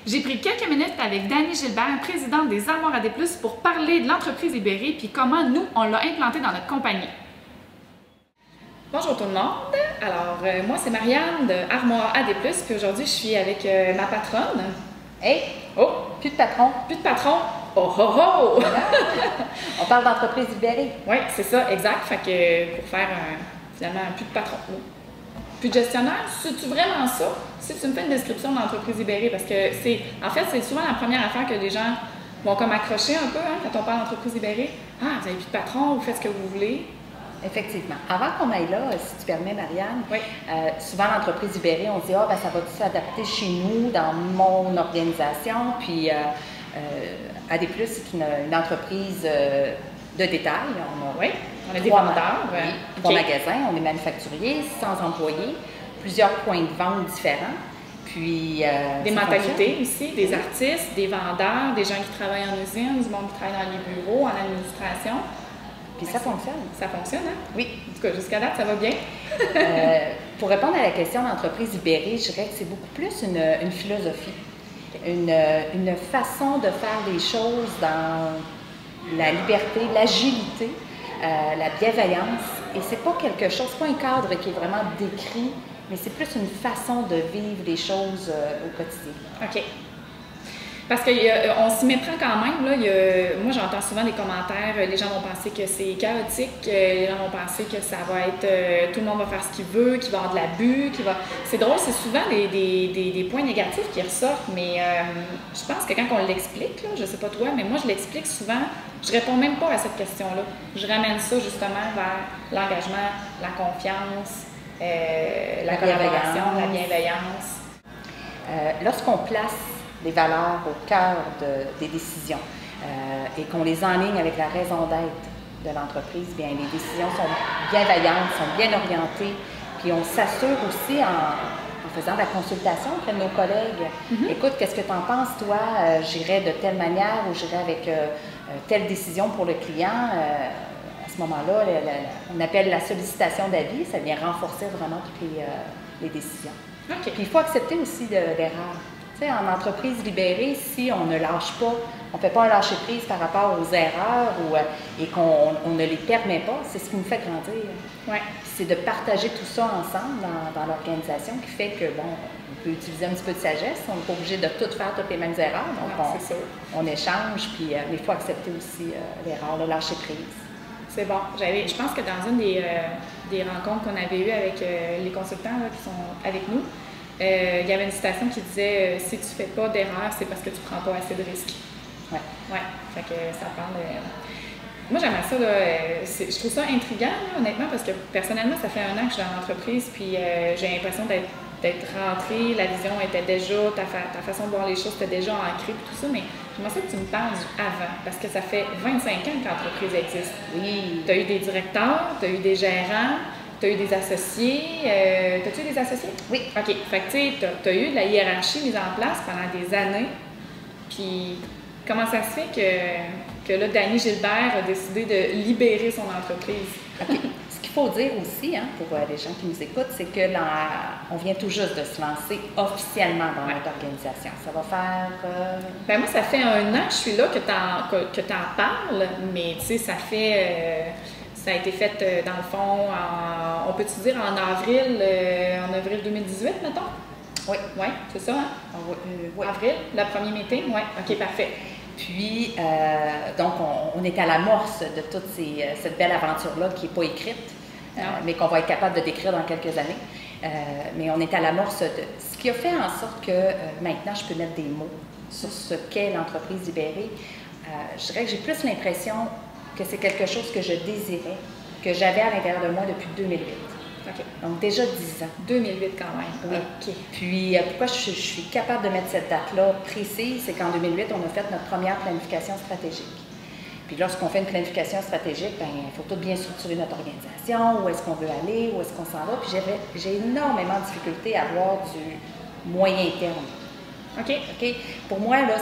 J'ai pris quelques minutes avec Dany Gilbert, présidente des Armoires AD+, pour parler de l'entreprise Libéré puis comment nous, on l'a implanté dans notre compagnie. Bonjour tout le monde! Alors, moi c'est Marianne de Armoires AD+, puis aujourd'hui je suis avec ma patronne. Hey! Oh! Plus de patron. Plus de patron! Oh oh oh! On parle d'entreprise libérée. Oui, c'est ça, exact. Fait que pour faire finalement plus de patron. Plus de gestionnaire, c'est-tu vraiment ça? Si tu me fais une description d'entreprise libérée, parce que en fait, c'est souvent la première affaire que les gens vont comme accrocher un peu quand on parle d'entreprise libérée. Ah, vous avez plus de patron, vous faites ce que vous voulez. Effectivement. Avant qu'on aille là, si tu permets, Marianne, oui. Souvent l'entreprise libérée, on se dit, ben, ça va s'adapter chez nous, dans mon organisation, puis AD+, c'est une entreprise de détail. Oui, on a des vendeurs. Oui, 3 magasins, on est manufacturier, 100 employés, plusieurs points de vente différents. Puis, des mentalités aussi, des artistes, des vendeurs, des gens qui travaillent en usine, du monde qui travaille dans les bureaux, en administration. Puis ça fonctionne. Ça fonctionne, hein? Oui. En tout cas, jusqu'à date, ça va bien. Pour répondre à la question d'entreprise libérée, je dirais que c'est beaucoup plus une philosophie, une façon de faire les choses dans la liberté, l'agilité, la bienveillance. Et c'est pas quelque chose, c'est pas un cadre qui est vraiment décrit, mais c'est plus une façon de vivre les choses au quotidien. OK. Parce qu'on s'y méprend quand même. Là, moi, j'entends souvent des commentaires, les gens vont penser que c'est chaotique, les gens vont penser que ça va être, tout le monde va faire ce qu'il veut, qu'il va y avoir de l'abus, C'est drôle, c'est souvent des points négatifs qui ressortent, mais je pense que quand on l'explique, je sais pas toi, mais moi, je l'explique souvent, je réponds même pas à cette question-là. Je ramène ça justement vers l'engagement, la confiance, la collaboration, la bienveillance. Lorsqu'on place les valeurs au cœur des décisions et qu'on les enligne avec la raison d'être de l'entreprise, bien les décisions sont bienveillantes, sont bien orientées, puis on s'assure aussi en faisant de la consultation auprès de nos collègues. Écoute, qu'est-ce que tu en penses, toi? J'irais de telle manière ou j'irais avec telle décision pour le client. À ce moment-là, on appelle la sollicitation d'avis, ça vient renforcer vraiment toutes les décisions. Okay. Puis il faut accepter aussi l'erreur. En entreprise libérée, si on ne lâche pas, on ne fait pas un lâcher-prise par rapport aux erreurs et qu'on ne les permet pas, c'est ce qui nous fait grandir. Ouais. C'est de partager tout ça ensemble dans l'organisation qui fait que, bon, on peut utiliser un petit peu de sagesse, on n'est pas obligé de tout faire toutes les mêmes erreurs, donc on échange, puis il faut accepter aussi l'erreur, le lâcher-prise. C'est bon. Je pense que dans une des rencontres qu'on avait eues avec les consultants qui sont avec nous, il y avait une citation qui disait si tu fais pas d'erreur, c'est parce que tu prends pas assez de risques. Oui. Oui. Fait que ça parle Moi, j'aimerais ça, je trouve ça intriguant, honnêtement, parce que personnellement, ça fait 1 an que je suis dans l'entreprise, puis j'ai l'impression d'être rentrée, la vision était déjà, ta façon de voir les choses était déjà ancrée, puis tout ça, mais j'aimerais ça que tu me parles du avant, parce que ça fait 25 ans que l'entreprise existe. Oui. Tu as eu des directeurs, tu as eu des gérants, tu as eu des associés. T'as-tu eu des associés? Oui. OK. Fait que tu as eu de la hiérarchie mise en place pendant des années. Puis comment ça se fait que là, Dany Gilbert a décidé de libérer son entreprise? OK. Ce qu'il faut dire aussi, pour les gens qui nous écoutent, c'est que on vient tout juste de se lancer officiellement dans notre organisation. Ça va faire... Ben moi, ça fait 1 an que je suis là, que tu en parles, mais tu sais, ça a été fait, dans le fond, on peut-tu dire en avril 2018, mettons? Oui. Oui, c'est ça, hein? Oui. Avril, le premier meeting? Oui, OK, parfait. Puis, donc, on est à l'amorce de toute cette belle aventure-là qui n'est pas écrite, mais qu'on va être capable de décrire dans quelques années. Mais on est à l'amorce de ce qui a fait en sorte que maintenant, je peux mettre des mots sur ce qu'est l'entreprise libérée. Je dirais que j'ai plus l'impression que c'est quelque chose que je désirais, que j'avais à l'intérieur de moi depuis 2008. OK. Donc déjà 10 ans. 2008 quand même. Oui. OK. Puis pourquoi je suis capable de mettre cette date-là précise, c'est qu'en 2008, on a fait notre première planification stratégique. Puis lorsqu'on fait une planification stratégique, il faut tout bien structurer notre organisation, où est-ce qu'on veut aller, où est-ce qu'on s'en va. Puis j'ai énormément de difficultés à voir du moyen terme. OK? Pour moi, là,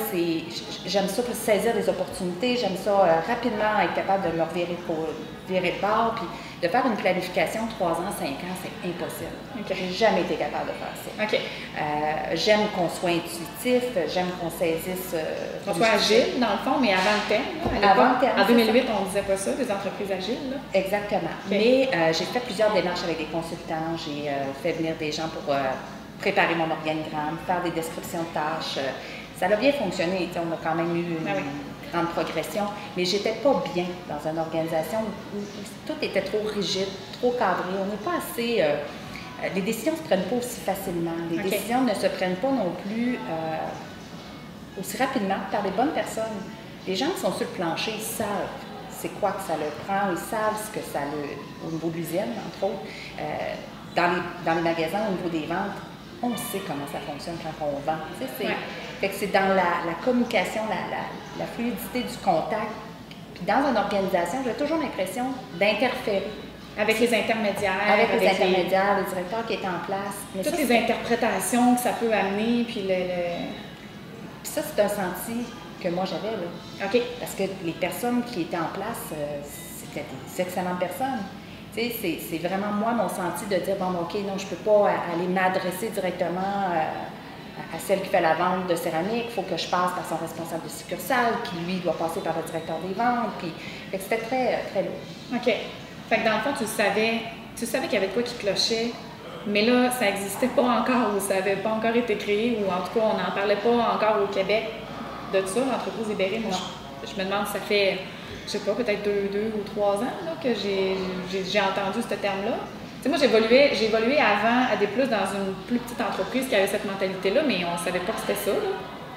j'aime ça pour saisir des opportunités, j'aime ça rapidement être capable de me virer de bord, puis de faire une planification 3 ans, 5 ans, c'est impossible. J'ai jamais été capable de faire ça. J'aime qu'on soit intuitif, j'aime qu'on saisisse... qu'on soit agile, dans le fond, mais avant le terme. En 2008, on ne disait pas ça, des entreprises agiles. Là. Exactement. Mais j'ai fait plusieurs démarches avec des consultants, j'ai fait venir des gens pour... préparer mon organigramme, faire des descriptions de tâches. Ça a bien fonctionné. On a quand même eu une grande progression, mais j'étais pas bien dans une organisation où tout était trop rigide, trop cadré. On n'est pas assez... les décisions ne se prennent pas aussi facilement. Les décisions ne se prennent pas non plus aussi rapidement par les bonnes personnes. Les gens qui sont sur le plancher, ils savent c'est quoi que ça leur prend, ils savent ce que ça leur... au niveau de l'usine, entre autres. Dans les magasins, au niveau des ventes, on sait comment ça fonctionne quand on vend. Fait que c'est dans la communication, la fluidité du contact. Puis dans une organisation, j'ai toujours l'impression d'interférer. Avec les intermédiaires. Avec les intermédiaires, le directeur qui est en place. Mais toutes les interprétations que ça peut amener, puis Puis ça, c'est un senti que moi j'avais, là. Parce que les personnes qui étaient en place, c'était des excellentes personnes. C'est vraiment moi mon senti de dire, bon, OK, non, je ne peux pas aller m'adresser directement à celle qui fait la vente de céramique. Il faut que je passe par son responsable de succursale, qui, lui, doit passer par le directeur des ventes. Puis, c'était très, très lourd. OK. Fait que dans le fond, tu savais qu'il y avait de quoi qui clochait, mais là, ça n'existait pas encore, ou ça n'avait pas encore été créé, ou en tout cas, on n'en parlait pas encore au Québec de ça, l'entreprise libérée. Moi, je me demande si ça fait... je sais pas, peut-être 2 ou 3 ans là, que j'ai entendu ce terme-là. Tu sais, moi, j'ai évolué avant à des plus dans une plus petite entreprise qui avait cette mentalité-là, mais on ne savait pas que c'était ça.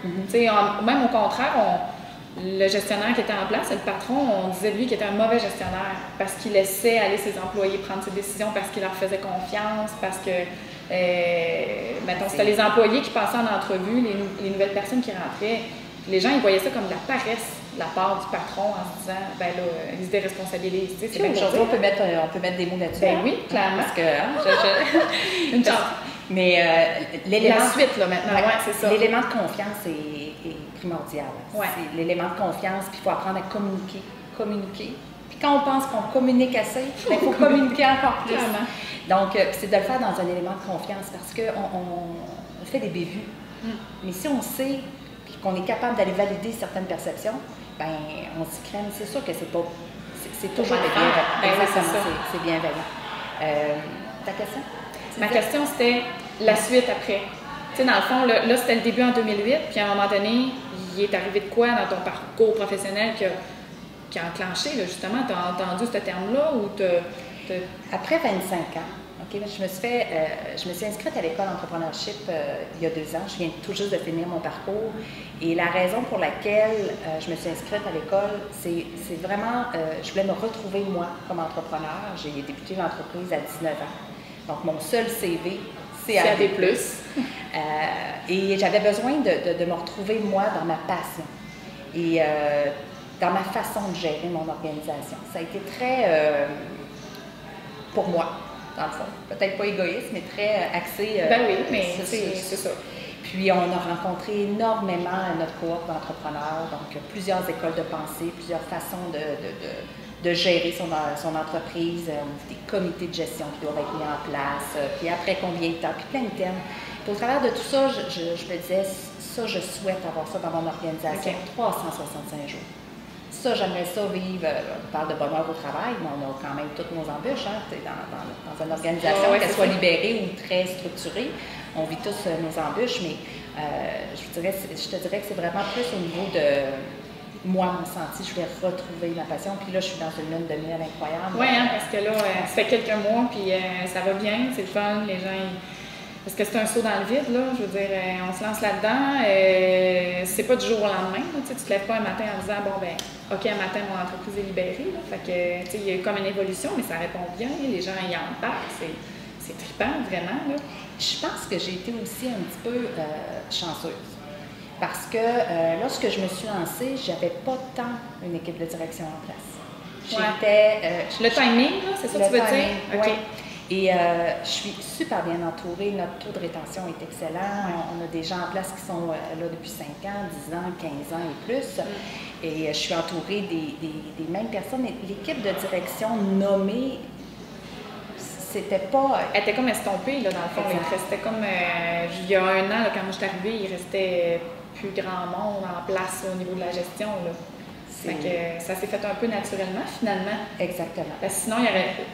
Tu sais, même au contraire, le gestionnaire qui était en place, le patron, on disait de lui qu'il était un mauvais gestionnaire parce qu'il laissait aller ses employés prendre ses décisions, parce qu'il leur faisait confiance, parce que, mettons, c'était les employés qui passaient en entrevue, les nouvelles personnes qui rentraient. Les gens, ils voyaient ça comme de la paresse de la part du patron en se disant, ben là, ils se déresponsabilisent. C'est même chose. On peut mettre des mots là-dessus. Ben oui, clairement. Parce que, une chance. Mais l'élément... La suite, là, maintenant, c'est ça. L'élément de confiance est primordial. C'est l'élément de confiance, puis il faut apprendre à communiquer. Puis quand on pense qu'on communique assez, il faut communiquer encore plus. Donc, c'est de le faire dans un élément de confiance, parce qu'on fait des bévues. Mais si on sait qu'on est capable d'aller valider certaines perceptions, ben on s'y crème. C'est sûr que c'est toujours bienveillant. Exactement, c'est bienveillant. Ta question? Ma question, c'était la suite après. Tu sais, dans le fond, là, c'était le début en 2008, puis à un moment donné, il est arrivé de quoi dans ton parcours professionnel qui a enclenché, là, justement? Tu as entendu ce terme-là ou Après 25 ans, je me suis inscrite à l'école Entrepreneurship il y a 2 ans. Je viens tout juste de finir mon parcours. Et la raison pour laquelle je me suis inscrite à l'école, c'est vraiment, je voulais me retrouver moi comme entrepreneur. J'ai débuté l'entreprise à 19 ans. Donc, mon seul CV, c'est AD+. Et j'avais besoin de me retrouver moi dans ma passion et dans ma façon de gérer mon organisation. Ça a été très, pour moi, dans le fond. Peut-être pas égoïste, mais très axé. Ben oui, mais c'est ça. Puis on a rencontré énormément notre cohorte d'entrepreneurs, donc plusieurs écoles de pensée, plusieurs façons de gérer son entreprise, des comités de gestion qui doivent être mis en place, puis après combien de temps, puis plein de thèmes. Puis au travers de tout ça, je me disais, ça, je souhaite avoir ça dans mon organisation, 365 jours. Ça, j'aimerais ça vivre, on parle de bonheur au travail, mais on a quand même toutes nos embûches dans une organisation, qu'elle soit libérée ou très structurée. On vit tous nos embûches, mais je te dirais que c'est vraiment plus au niveau de moi, mon senti, je vais retrouver ma passion. Puis là, je suis dans une lune de miel incroyable. Oui, parce que là, ça fait quelques mois, puis ça va bien, c'est le fun, les gens... Parce que c'est un saut dans le vide, là. Je veux dire, on se lance là-dedans. C'est pas du jour au lendemain. Là, tu te lèves pas un matin en disant, bon, ben, OK, un matin, mon entreprise est libérée. Là. Fait que, tu sais, il y a eu comme une évolution, mais ça répond bien. Les gens y en parlent. C'est trippant, vraiment. Là. Je pense que j'ai été aussi un petit peu chanceuse. Parce que lorsque je me suis lancée, j'avais pas tant une équipe de direction en place. J'étais... le timing, là, c'est ça que tu veux dire? Oui. Et je suis super bien entourée. Notre taux de rétention est excellent. On a des gens en place qui sont là depuis 5 ans, 10 ans, 15 ans et plus. Et je suis entourée des mêmes personnes. L'équipe de direction nommée, c'était pas... Elle était comme estompée, là, dans le fond. Il restait comme... il y a un an, là, quand moi je suis arrivée, il restait plus grand monde en place au niveau de la gestion, là. Fait que ça s'est fait un peu naturellement, finalement. Exactement. Parce que sinon,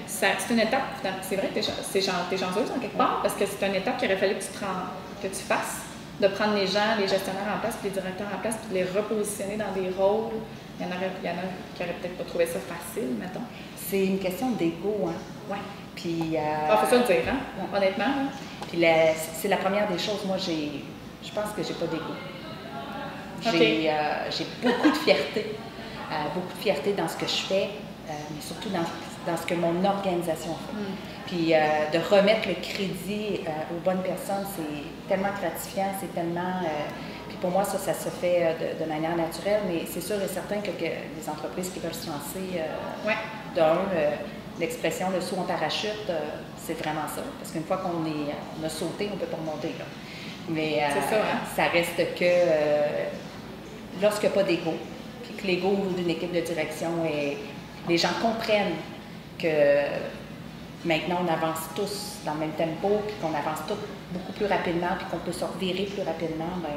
c'est une étape, c'est vrai que t'es chanceuse en quelque part, parce que c'est une étape qu'il aurait fallu que tu fasses, de prendre les gens, les gestionnaires en place, puis les directeurs en place, puis de les repositionner dans des rôles. Il y en a qui n'auraient peut-être pas trouvé ça facile, mettons. C'est une question d'ego, hein? Oui. Puis... faut ça le dire, hein? Ouais. Honnêtement. Hein? Puis c'est la première des choses. Moi, je pense que j'ai pas d'ego. Okay. J'ai beaucoup de fierté. Beaucoup de fierté dans ce que je fais, mais surtout dans ce que mon organisation fait. Puis de remettre le crédit aux bonnes personnes, c'est tellement gratifiant, c'est tellement... puis pour moi, ça se fait de manière naturelle, mais c'est sûr et certain que les entreprises qui veulent se lancer, l'expression « le saut en parachute », c'est vraiment ça. Parce qu'une fois qu'on a sauté, on ne peut pas remonter. Là. Mais ça reste que lorsqu'il n'y a pas d'ego, que l'ego d'une équipe de direction et les gens comprennent que maintenant on avance tous dans le même tempo, puis qu'on avance tous beaucoup plus rapidement, puis qu'on peut se revirer plus rapidement, bien,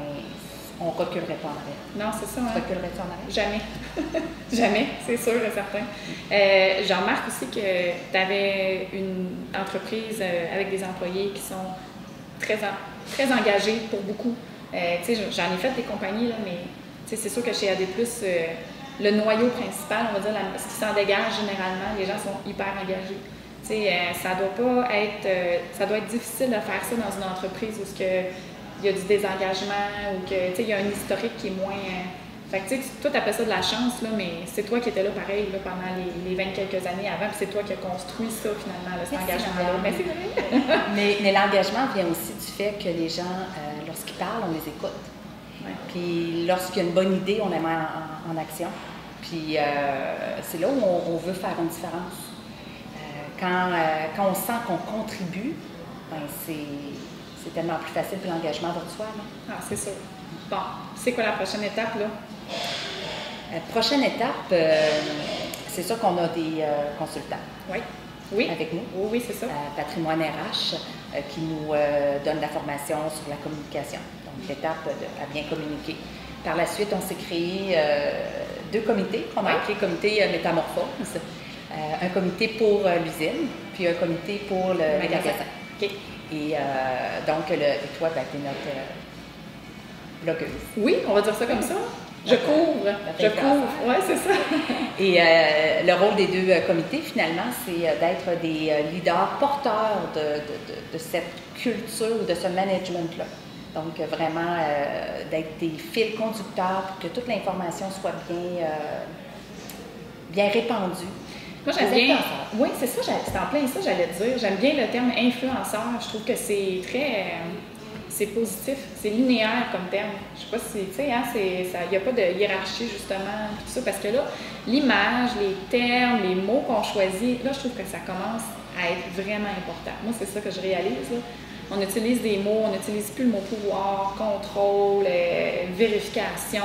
on ne reculerait pas en arrière. Non, c'est ça. Tu reculerais-tu en arrière? Jamais. Jamais, c'est sûr et certain. Je remarque aussi que tu avais une entreprise avec des employés qui sont très engagés pour beaucoup. Tu sais, j'en ai fait des compagnies, là, mais c'est sûr que chez AD+, le noyau principal, on va dire, ce qui s'en dégage généralement, les gens sont hyper engagés. Ça doit être difficile de faire ça dans une entreprise où il y a du désengagement ou que il y a un historique qui est moins... Fait que toi, tu appelles ça de la chance, là, mais c'est toi qui étais là pareil là, pendant les 20 quelques années avant, puis c'est toi qui as construit ça finalement, là, cet engagement-là. Mais c'est vrai! mais l'engagement vient aussi du fait que les gens, lorsqu'ils parlent, on les écoute. Ouais. Puis lorsqu'il y a une bonne idée, on la met en action. Puis c'est là où on veut faire une différence. Quand on sent qu'on contribue, ben c'est tellement plus facile que l'engagement va de soi. Là. Ah, c'est sûr. Bon, c'est quoi la prochaine étape, là? Prochaine étape, c'est sûr qu'on a des consultants. Oui. Avec nous. Oui, c'est ça. Patrimoine RH, qui nous donne la formation sur la communication. Donc, l'étape à bien communiquer. Par la suite, on s'est créé 2 comités qu'on a appelé comité métamorphose. Un comité pour l'usine, puis un comité pour le magasin. Okay. Et donc, toi, ben, tu es notre blogueuse. Oui, on va dire ça comme ça. Je couvre. Oui, c'est ça. Et le rôle des 2 comités, finalement, c'est d'être des leaders porteurs de cette culture, de ce management-là. Donc, vraiment, d'être des fils conducteurs pour que toute l'information soit bien répandue. Moi, j'aime bien... Oui, c'est ça, c'est en plein ça, j'allais te dire. J'aime bien le terme influenceur. Je trouve que c'est très... c'est positif, c'est linéaire comme terme. Je sais pas si, tu sais, hein, il n'y a pas de hiérarchie, justement, tout ça, parce que là, l'image, les termes, les mots qu'on choisit, là, je trouve que ça commence à être vraiment important. Moi, c'est ça que je réalise, là. On utilise des mots, on n'utilise plus le mot pouvoir, contrôle, vérification,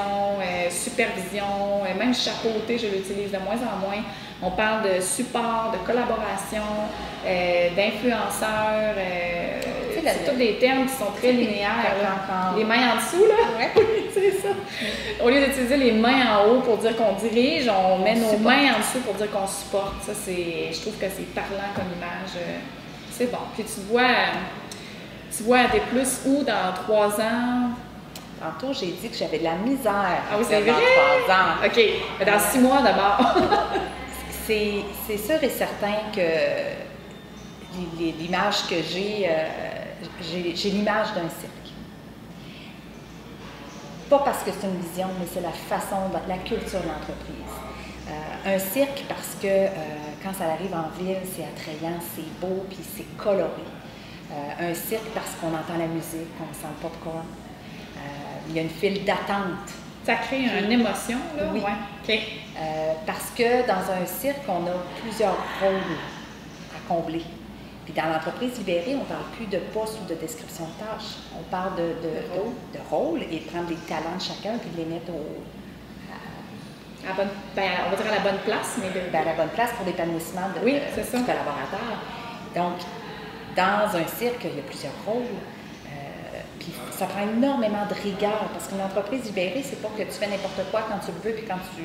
supervision, même chapeauté, je l'utilise de moins en moins. On parle de support, de collaboration, d'influenceurs. C'est tous des termes qui sont très linéaires. Les mains en dessous, là. Oui, c'est ça. Au lieu d'utiliser les mains en haut pour dire qu'on dirige, on met nos mains en dessous pour dire qu'on supporte. Ça, je trouve que c'est parlant comme image. C'est bon. Puis tu vois AD+ où dans 3 ans? Tantôt, j'ai dit que j'avais de la misère. Ah oui, c'est vrai? Dans 3 ans. OK. Mais dans 6 mois d'abord. C'est sûr et certain que l'image que j'ai l'image d'un cirque. Pas parce que c'est une vision, mais c'est la façon, la culture de l'entreprise. Un cirque parce que quand ça arrive en ville, c'est attrayant, c'est beau, puis c'est coloré. Un cirque parce qu'on entend la musique, on sent le popcorn. Il y a une file d'attente. Ça crée une émotion, là? Oui. Ouais. Okay. Parce que dans un cirque, on a plusieurs rôles à combler. Puis dans l'entreprise libérée, on ne parle plus de poste ou de description de tâches. On parle de rôle et de prendre les talents de chacun puis de les mettre on va dire à la bonne place, mais à la bonne place pour l'épanouissement du collaborateur. Donc, dans un cirque, il y a plusieurs rôles. Puis ça prend énormément de rigueur parce qu'une entreprise libérée, c'est pas que tu fais n'importe quoi quand tu le veux puis quand tu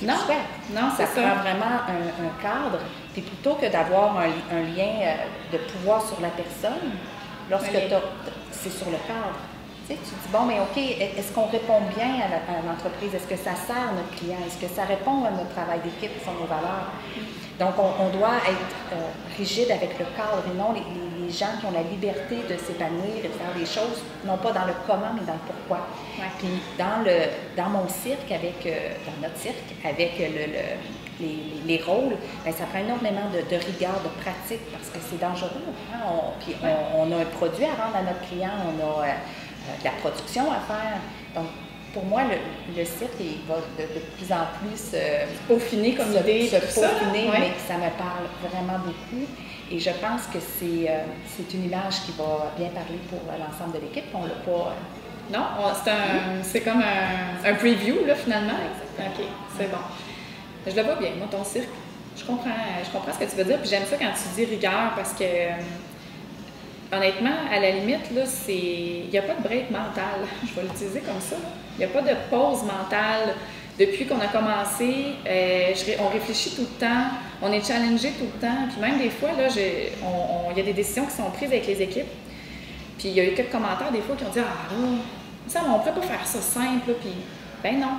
le souhaites. Non, ça prend vraiment un cadre. Puis plutôt que d'avoir un lien de pouvoir sur la personne, lorsque c'est sur le cadre. Tu sais, tu dis, bon, mais OK, est-ce qu'on répond bien à l'entreprise? Est-ce que ça sert notre client? Est-ce que ça répond à notre travail d'équipe, sur nos valeurs? Donc, on doit être rigide avec le cadre et non les gens qui ont la liberté de s'épanouir et de faire des choses, non pas dans le comment, mais dans le pourquoi. Ouais. Puis, dans mon cirque, dans notre cirque, avec les rôles, bien, ça prend énormément de rigueur, de pratique, parce que c'est dangereux. Hein? Puis, on a un produit à rendre à notre client, on a de la production à faire. Donc, pour moi, le cirque, il va de plus en plus peaufiner comme idée, peaufiner, mais ça me parle vraiment beaucoup. Et je pense que c'est une image qui va bien parler pour l'ensemble de l'équipe. On l'a pas... Non, c'est comme un preview, là, finalement. Exactement. OK, c'est bon. Je le vois bien, moi, ton cirque. Je comprends ce que tu veux dire. Puis j'aime ça quand tu dis rigueur parce que... honnêtement, à la limite, là, il n'y a pas de break mental. Je vais l'utiliser comme ça. Il n'y a pas de pause mentale. Depuis qu'on a commencé, on réfléchit tout le temps, on est challengé tout le temps. Puis même des fois, là, il y a des décisions qui sont prises avec les équipes. Puis il y a eu quelques commentaires des fois qui ont dit « Ah là, ça, on ne pourrait pas faire ça simple. » Puis ben non,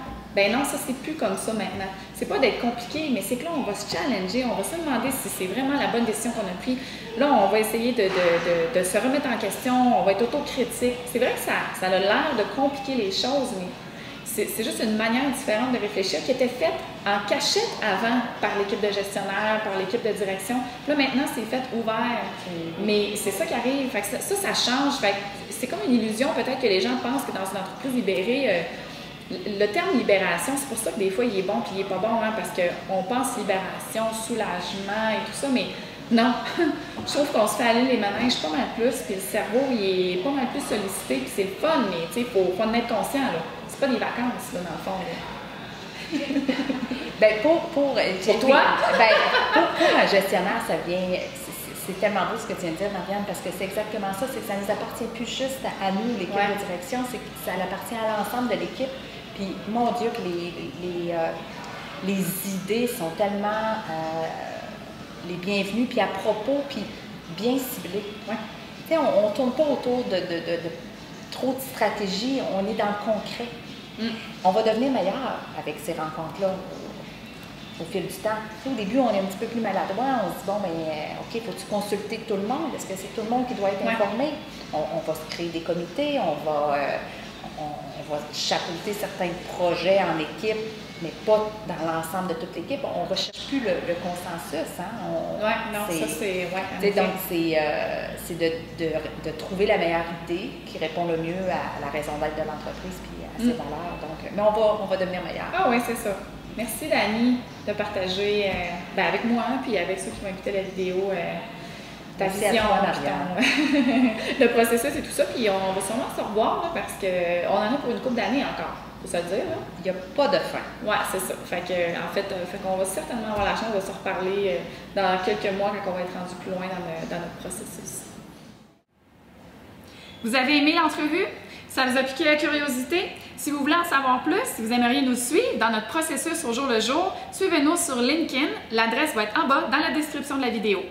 ça c'est plus comme ça maintenant. C'est pas d'être compliqué, mais c'est que là, on va se challenger, on va se demander si c'est vraiment la bonne décision qu'on a prise. Là, on va essayer de se remettre en question, on va être autocritique. C'est vrai que ça a l'air de compliquer les choses, mais c'est juste une manière différente de réfléchir qui était faite en cachette avant par l'équipe de gestionnaire, par l'équipe de direction. Là, maintenant, c'est fait ouvert. Mais c'est ça qui arrive. Fait que ça change. Fait que c'est comme une illusion, peut-être que les gens pensent que dans une entreprise libérée, le terme libération, c'est pour ça que des fois il est bon puis il n'est pas bon, hein, parce qu'on pense libération, soulagement et tout ça, mais non. Je trouve qu'on se fait aller les manèges pas mal plus, puis le cerveau il est pas mal plus sollicité, puis c'est le fun, mais il faut en être conscient, là. C'est pas des vacances, là, dans le fond. Bien, pour toi? Pour un gestionnaire, ça vient... C'est tellement beau ce que tu viens de dire, Marianne, parce que c'est exactement ça, c'est que ça ne nous appartient plus juste à nous, l'équipe de direction, c'est que ça appartient à l'ensemble de l'équipe. Puis, mon Dieu, que les idées sont tellement les bienvenues, puis à propos, puis bien ciblées. Ouais. Tu sais, on ne tourne pas autour de trop de stratégie, on est dans le concret. On va devenir meilleur avec ces rencontres-là au fil du temps. Au début, on est un petit peu plus maladroit. On se dit, bon, mais OK, faut-tu consulter tout le monde? Est-ce que c'est tout le monde qui doit être informé? On va se créer des comités, on va chapeauter certains projets en équipe, mais pas dans l'ensemble de toute l'équipe. On ne recherche plus le consensus. Hein? Ça c'est... Donc, c'est de trouver la meilleure idée qui répond le mieux à la raison d'être de l'entreprise puis à ses valeurs. Donc, mais on va devenir meilleur. Ah oui, c'est ça. Merci, Dani, de partager avec moi puis avec ceux qui vont écouter la vidéo ta vision, le processus et tout ça. Puis on va sûrement se revoir là, parce qu'on en a pour une couple d'années encore, faut se le dire. Là. Il n'y a pas de fin. Oui, c'est ça. Fait qu'on va certainement avoir la chance de se reparler dans quelques mois quand on va être rendu plus loin dans notre processus. Vous avez aimé l'entrevue? Ça vous a piqué la curiosité? Si vous voulez en savoir plus, si vous aimeriez nous suivre dans notre processus au jour le jour, suivez-nous sur LinkedIn. L'adresse va être en bas dans la description de la vidéo.